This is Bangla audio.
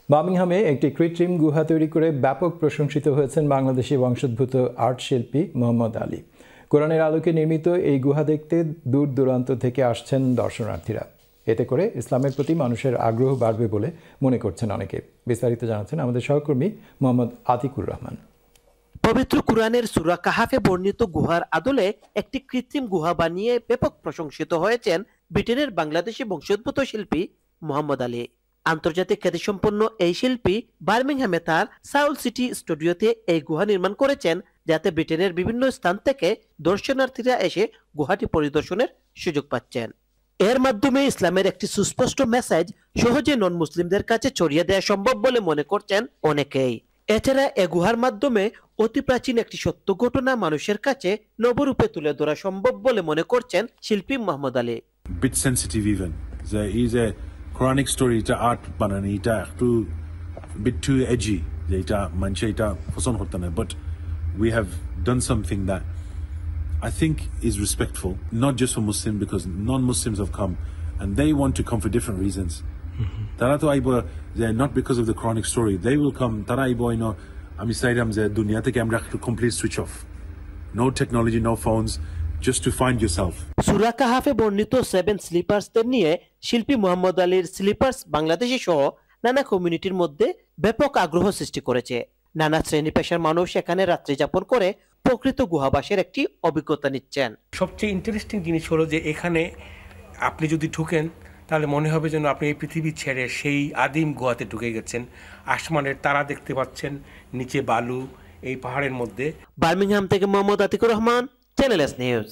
বার্মিংহামে একটি কৃত্রিম গুহা তৈরি করে ব্যাপক প্রশংসিত হয়েছেন বাংলাদেশি বংশোদ্ভূত আর্ট শিল্পী মোহাম্মদ আলী। কোরআনের আলোকে নির্মিত এই গুহা দেখতে দূর দূরান্ত থেকে আসছেন দর্শনার্থীরা। এতে করে ইসলামের প্রতি মানুষের আগ্রহ বাড়বে বলে মনে করছেন অনেকে। বিস্তারিত জানাচ্ছেন আমাদের সহকর্মী মোহাম্মদ আতিকুর রহমান। পবিত্র কুরআনের সূরা কাহাফে বর্ণিত গুহার আদলে একটি কৃত্রিম গুহা বানিয়ে ব্যাপক প্রশংসিত হয়েছেন ব্রিটেনের বাংলাদেশি বংশোদ্ভূত শিল্পী মোহাম্মদ আলী। আন্তর্জাতিক খ্যাতিসম্পন্ন এই শিল্পী বার্মিংহামে তার সাউল সিটি স্টুডিওতে এই গুহা নির্মাণ করেছেন, যাতে ব্রিটেনের বিভিন্ন স্থান থেকে দর্শনার্থীরা এসে গুহাটি পরিদর্শনের সুযোগ পাচ্ছেন। এর মাধ্যমে ইসলামের একটি সুস্পষ্ট মেসেজ সহজে নন মুসলিমদের কাছে ছড়িয়ে দেওয়া সম্ভব বলে মনে করছেন অনেকেই। এছাড়া এ গুহার মাধ্যমে অতি প্রাচীন একটি সত্য ঘটনা মানুষের কাছে নবরূপে তুলে ধরা সম্ভব বলে মনে করছেন শিল্পী Mohammad Ali. Bit sensitive even. There is a Quranic story এটা আর্ট বানানি এটা একটু bit too edgy. এটা মানুষ এটা পছন্দ করতে না, but we have done something that I think is respectful, not just for Muslims, because non-Muslims have come and they want to come for different reasons. তারা তো আইব not because of the Quranic story, they will come তারা আইব আমি চাইলাম যে দুনিয়া থেকে আমরা একটু complete switch off, no technology, no phones, just to find yourself. সূরা কাহাফে বর্ণিত 7 স্লিপার্সদের নিয়ে শিল্পী মোহাম্মদ আলীর স্লিপার্স বাংলাদেশি সহ নানা কমিউনিটির মধ্যে ব্যাপক আগ্রহ সৃষ্টি করেছে। নানা শ্রেণী পেশার মানুষ এখানে রাত্রি যাপন করে প্রকৃত গুহাবাসের একটি অভিজ্ঞতা নিচ্ছেন। সবচেয়ে ইন্টারেস্টিং জিনিস হলো যে এখানে আপনি যদি ঢুকেন তাহলে মনে হবে যেন আপনি এই পৃথিবী ছেড়ে সেই আদিম গুহাতে ঢুকে গেছেন। আসমানের তারা দেখতে পাচ্ছেন, নিচে বালু, এই পাহাড়ের মধ্যে। বার্মিংহাম থেকে Mohammad Atiqur Rahman, channel S news.